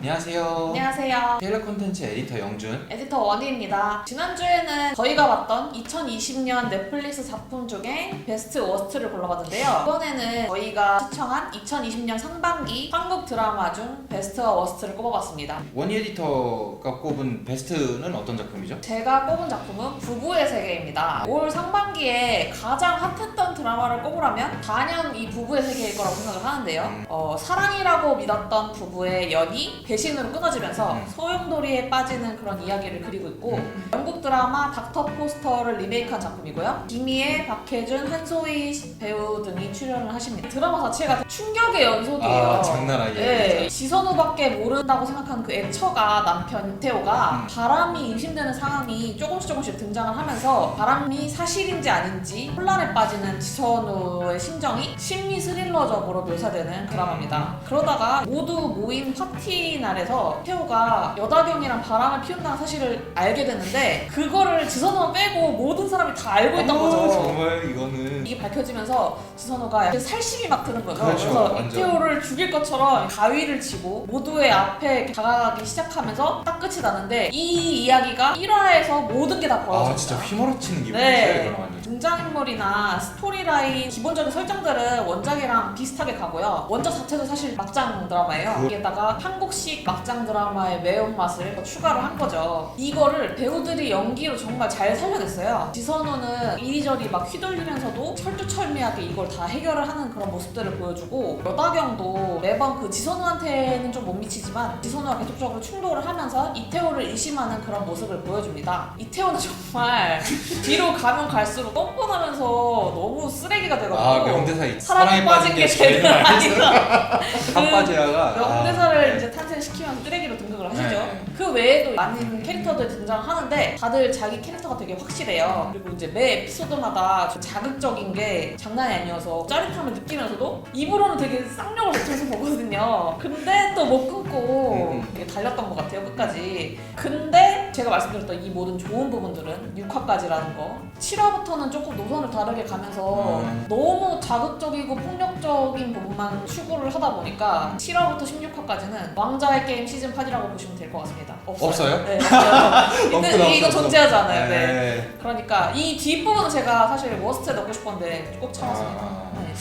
안녕하세요. 안녕하세요. 테일러 콘텐츠 에디터 영준. 에디터 원희입니다. 지난주에는 저희가 봤던 2020년 넷플릭스 작품 중에 베스트 워스트를 골라봤는데요. 이번에는 저희가 시청한 2020년 상반기 한국 드라마 중 베스트와 워스트를 꼽아봤습니다. 원희 에디터가 꼽은 베스트는 어떤 작품이죠? 제가 꼽은 작품은 부부의 세계입니다. 올 상반기에 가장 핫했던 드라마를 꼽으라면 단연 이 부부의 세계일 거라고 생각을 하는데요. 사랑이라고 믿었던 부부의 연이 배신으로 끊어지면서 소용돌이에 빠지는 그런 이야기를 그리고 있고, 영국 드라마 닥터 포스터를 리메이크한 작품이고요. 김희애, 박해준, 한소희 배우 등이 출연을 하십니다. 드라마 자체가 충격의 연속이에요. 장난 아니에요. 네, 지선우밖에 모른다고 생각하는 그 애처가 남편 이태호가 바람이 의심되는 상황이 조금씩 등장을 하면서 바람이 사실인지 아닌지 혼란에 빠지는 지선우의 심정이 심리 스릴러적으로 묘사되는 드라마입니다. 그러다가 모두 모인 파티 날에서 태호가 여다경이랑 바람을 피운다는 사실을 알게 됐는데, 그거를 지선우만 빼고 모든 사람이 다 알고 있던 거죠. 정말 이거는 이게 밝혀지면서 지선우가 약간 살심이 막 드는 거죠. 그렇죠, 그래서 완전. 이태호를 죽일 것처럼 가위를 치고 모두의 앞에 다가가기 시작하면서 딱 끝이 나는데, 이 이야기가 1화에서 모든 게 다 벌어집니다. 진짜 휘몰아치는 기분이었어요. 네. 이거는 완전. 등장인물이나 스토리라인 기본적인 설정들은 원작이랑 비슷하게 가고요. 원작 자체도 사실 막장 드라마예요. 여기에다가 한국식 막장 드라마의 매운맛을 더 추가를 한 거죠. 이거를 배우들이 연기로 정말 잘 살려냈어요. 지선우는 이리저리 막 휘둘리면서도 철두철미하게 이걸 다 해결을 하는 그런 모습들을 보여주고, 여다경도 매번 그 지선우한테는 좀 못 미치지만 지선우와 계속적으로 충돌을 하면서 이태호를 의심하는 그런 모습을 보여줍니다. 이태호는 정말 뒤로 가면 갈수록 뻔뻔하면서 너무 쓰레기가 되거든요. 명대사 사랑에 빠진 게 제일 아니다. 한빠지아가 명대사를 이제 탄생시키면서 쓰레기로 등극을 하시죠. 네. 그 외에도 많은 캐릭터들이 등장하는데 다들 자기 캐릭터가 되게 확실해요. 그리고 이제 매 에피소드마다 좀 자극적인 게 장난이 아니어서 짜릿함을 느끼면서도 입으로는 되게 쌍욕을 뱉으면서 보거든요. 근데 또 못 끊고 되게 달렸던 것 같아요, 끝까지. 근데 제가 말씀드렸던 이 모든 좋은 부분들은 6화까지라는 거, 7화부터는 조금 노선을 다르게 가면서 너무 자극적이고 폭력적인 부분만 추구를 하다 보니까 7화부터 16화까지는 왕자의 게임 시즌8이라고 보시면 될 것 같습니다. 없어요? 네, 없어요. 없구나, 이거 없어. 존재하잖아요. 네. 네. 그러니까 이 뒷부분은 제가 사실 워스트에 넣고 싶었는데 꼭 참았습니다. 네.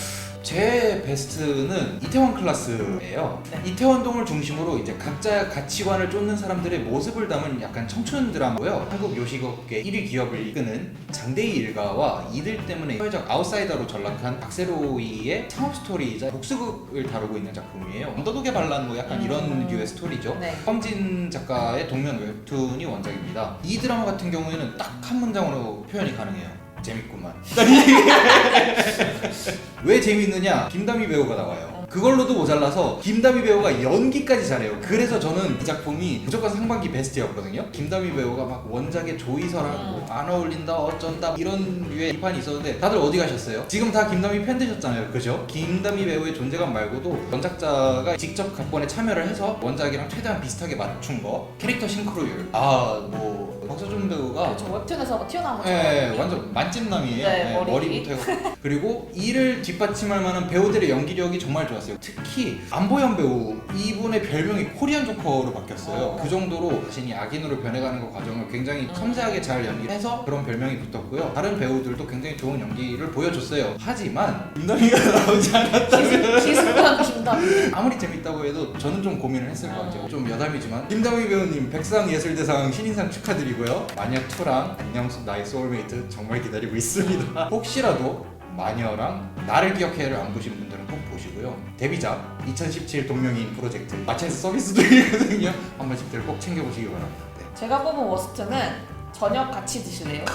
제 베스트는 이태원 클라스예요. 네. 이태원동을 중심으로 이제 각자 가치관을 쫓는 사람들의 모습을 담은 약간 청춘 드라마고요. 한국 요식업계 1위 기업을 이끄는 장대희 일가와 이들 때문에 사회적 아웃사이더로 전락한 박세로이의 창업 스토리이자 복수극을 다루고 있는 작품이에요. 언더독에 반란 뭐 약간 이런 류의 스토리죠. 네. 황진 작가의 동명 웹툰이 원작입니다. 이 드라마 같은 경우에는 딱 한 문장으로 표현이 가능해요. 재밌구만. 왜 재밌느냐? 김다미 배우가 나와요. 그걸로도 모자라서 김다미 배우가 연기까지 잘해요. 그래서 저는 이 작품이 무조건 상반기 베스트였거든요. 김다미 배우가 막 원작의 조이서랑 뭐 안 어울린다 어쩐다 이런 류의 비판이 있었는데, 다들 어디 가셨어요? 지금 다 김다미 팬 되셨잖아요, 그죠? 김다미 배우의 존재감 말고도 원작자가 직접 각본에 참여를 해서 원작이랑 최대한 비슷하게 맞춘 거, 캐릭터 싱크로율, 뭐 박서준 배우가 저 웹툰에서 튀어나온 것처럼. 네, 완전 만찢남이에요. 네, 머리부터 해고. 그리고 이를 뒷받침할 만한 배우들의 연기력이 정말 좋았어요. 특히 안보현 배우, 이분의 별명이 코리안 조커로 바뀌었어요. 그 정도로 자신이 악인으로 변해가는 그 과정을 굉장히 섬세하게 잘 연기해서 그런 별명이 붙었고요. 다른 배우들도 굉장히 좋은 연기를 보여줬어요. 하지만 김다미가 나오지 않았다면 기승전 김다미. 아무리 재밌다고 해도 저는 좀 고민을 했을 것 같아요. 좀 여담이지만 김다미 배우님 백상예술대상 신인상 축하드리고요. 마녀2랑 안녕수 나의 소울메이트 정말 기다리고 있습니다. 혹시라도 마녀랑 나를 기억해를 안 보신 분들은 꼭 보시고요. 데뷔작 2017 동명이인 프로젝트 마찬가지 서비스도 있거든요. 한 번씩들 꼭 챙겨보시기 바랍니다. 네. 제가 뽑은 워스트는 저녁 같이 드실래요?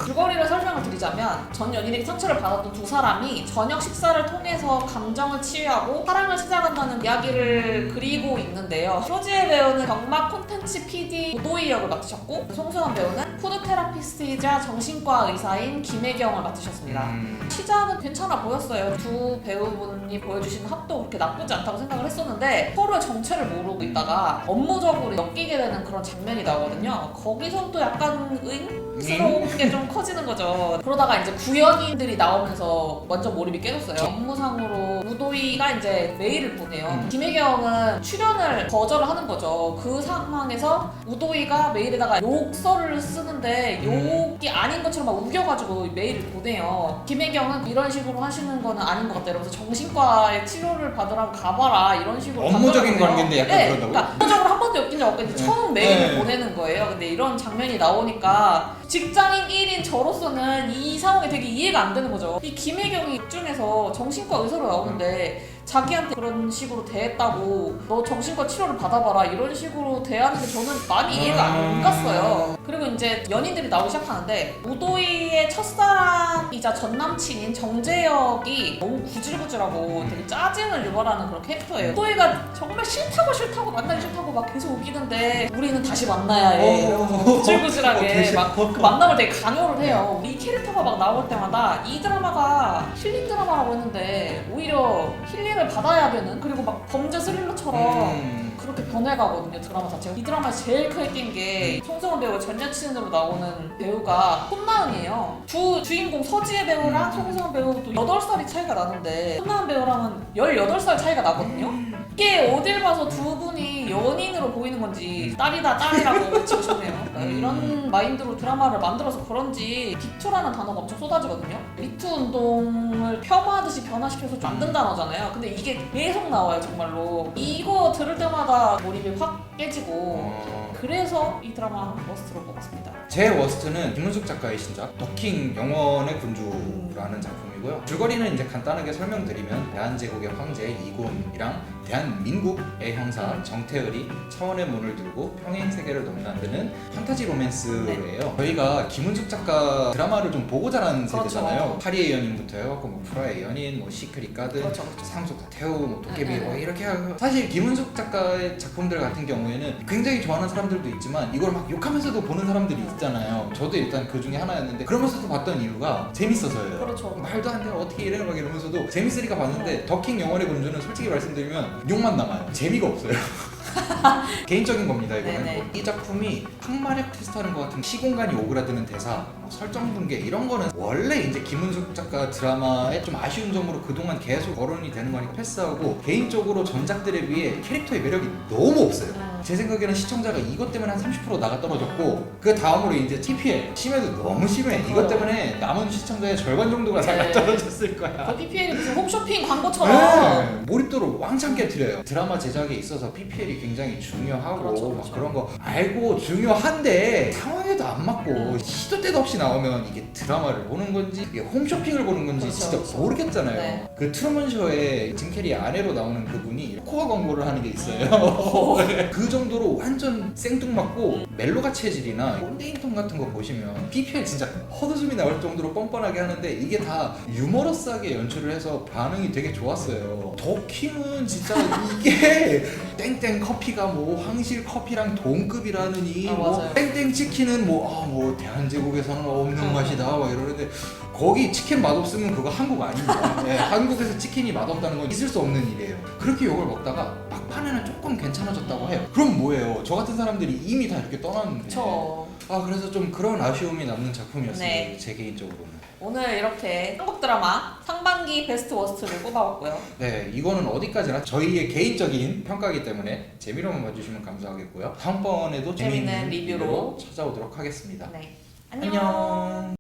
줄거리를 설명을 드리자면, 전 연인에게 상처를 받았던 두 사람이 저녁 식사를 통해서 감정을 치유하고 사랑을 시작한다는 이야기를 그리고 있는데요. 효지의 배우는 경막 콘텐츠 PD 고도희 역을 맡으셨고, 송수원 배우는 푸드 테라피스트이자 정신과 의사인 김혜경을 맡으셨습니다. 시작은 괜찮아 보였어요. 두 배우분이 보여주시는 합도 그렇게 나쁘지 않다고 생각을 했었는데, 서로의 정체를 모르고 있다가 업무적으로 엮이게 되는 그런 장면이 나오거든요. 거기선 또 약간 상응스러운 게 좀 커지는 거죠. 그러다가 이제 구연인들이 나오면서 완전 몰입이 깨졌어요. 업무상으로 무도이가 이제 메일을 보내요. 김혜경은 출연을 거절을 하는 거죠. 그 상황에서 무도이가 메일에다가 욕설을 쓰는데 욕이 아닌 것처럼 막 우겨가지고 메일을 보내요. 김혜경은 이런 식으로 하시는 거는 아닌 것 같다 이러면서 정신과에 치료를 받으라고 가봐라 이런 식으로 업무적인 답변을 해요. 관계인데 약간 네, 그런다고요? 그러니까 업무적으로 한 번도 엮인 적 없겠는데 처음 메일을 네. 보내는 거예요. 근데 이런 장면이 나오니까 직장인 1인 저로서는 이 상황이 되게 이해가 안 되는 거죠. 이 김혜경이 중에서 정신과 의사로 나오는데 자기한테 그런 식으로 대했다고 너 정신과 치료를 받아봐라 이런 식으로 대하는데 저는 많이 이해가 안 갔어요. 그리고 이제 연인들이 나오기 시작하는데 무도이의 첫사랑이자 전남친인 정재혁이 너무 구질구질하고 되게 짜증을 유발하는 그런 캐릭터예요. 무도이가 정말 싫다고 만나기 싫다고 막 계속 우기는데 우리는 다시 만나야 해 이러면서 구질구질하게 막 그 만남을 되게 강요를 해요. 이 캐릭터가 막 나올 때마다 이 드라마가 힐링 드라마라고 했는데 오히려 힐링을 받아야 되는 그리고 막 범죄 스릴러처럼 그렇게 변해가거든요 드라마 자체가. 이 드라마에서 제일 크게 낀 게 송승헌 배우가 전 여친으로 나오는 배우가 손나은이에요. 두 주인공 서지혜 배우랑 송승헌 배우도 8살이 차이가 나는데 손나은 배우랑은 18살 차이가 나거든요. 이게 어딜 봐서 두 분이 연인으로 보이는 건지 딸이다 딸이라고 외치고 싶네요. 그러니까 이런 마인드로 드라마를 만들어서 그런지 비투라는 단어가 엄청 쏟아지거든요. 미투 운동을 폄하하듯이 변화시켜서 만든 단어잖아요. 근데 이게 계속 나와요 정말로. 이거 들을 때마다 몰입이 확 깨지고 그래서 이 드라마 머스트로 뽑았습니다. 제 워스트는 김은숙 작가의 신작 더킹 영원의 군주라는 작품이고요. 줄거리는 이제 간단하게 설명드리면 대한제국의 황제 이곤이랑 대한민국의 형사 정태을이 차원의 문을 들고 평행 세계를 넘나드는 판타지 로맨스예요. 저희가 김은숙 작가 드라마를 좀 보고 자란 세대잖아요. 파리의 연인부터 해갖고 뭐 프라의 연인, 뭐 시크릿 가든, 그렇죠. 상속사 태우, 뭐 도깨비 뭐 이렇게 하고 사실 김은숙 작가의 작품들 같은 경우에는 굉장히 좋아하는 사람들도 있지만 이걸 막 욕하면서도 보는 사람들이 있잖아요. 저도 일단 그 중에 하나였는데 그러면서도 봤던 이유가 재밌어서예요. 그렇죠. 말도 안 돼 어떻게 이래 막 이러면서도 재밌으니까 봤는데 더킹 영원의 군주는 솔직히 말씀드리면 욕만 남아요. 재미가 없어요. 개인적인 겁니다 이거는. 네네. 이 작품이 항마력 테스트하는 것 같은 시공간이 오그라드는 대사, 설정 붕괴 이런 거는 원래 이제 김은숙 작가 드라마의 좀 아쉬운 점으로 그동안 계속 거론이 되는 거니까 패스하고 개인적으로 전작들에 비해 캐릭터의 매력이 너무 없어요. 제 생각에는 시청자가 이것 때문에 한 30% 나가 떨어졌고 그 다음으로 이제 TPL 심해도 너무 심해. 이것 때문에 남은 시청자의 절반 정도가 나가 떨어졌을 거야. 그 PPL이 무슨 홈쇼핑 광고처럼 네, 몰입도를 왕창 깨트려요. 드라마 제작에 있어서 PPL이 굉장히 중요하고 그렇죠. 막 그런 거 알고 중요한데 상황에도 안 맞고 시도 때도 없이 나오면 이게 드라마를 보는 건지 이게 홈쇼핑을 보는 건지 그렇죠, 진짜 그렇죠. 모르겠잖아요. 네. 그 트루먼 쇼에 짐 캐리 아내로 나오는 그분이 코어 광고를 하는 게 있어요. 그 정도로 완전 생뚱맞고 멜로가 체질이나 꼰대인통 같은 거 보시면 PPL 진짜 헛웃음이 나올 정도로 뻔뻔하게 하는데 이게 다 유머러스하게 연출을 해서 반응이 되게 좋았어요. 더킹은 진짜 이게 땡땡 커피가 뭐 황실 커피랑 동급이라느니 뭐 맞아요. 땡땡 치킨은 뭐 대한제국에서는 없는 맛이다 막 이러는데 거기 치킨 맛없으면 그거 한국 아닙니다. 네, 한국에서 치킨이 맛없다는 건 있을 수 없는 일이에요. 그렇게 욕을 먹다가 막판에는 조금 괜찮아졌다고 해요. 그럼 뭐예요? 저 같은 사람들이 이미 다 이렇게 떠났는데. 그쵸. 그래서 좀 그런 아쉬움이 남는 작품이었어요. 네. 제 개인적으로는. 오늘 이렇게 한국 드라마 상반기 베스트 워스트를 뽑아봤고요. 네, 이거는 어디까지나 저희의 개인적인 평가이기 때문에 재미로만 봐주시면 감사하겠고요. 다음번에도 재미있는 재밌는 리뷰로 찾아오도록 하겠습니다. 네. 안녕.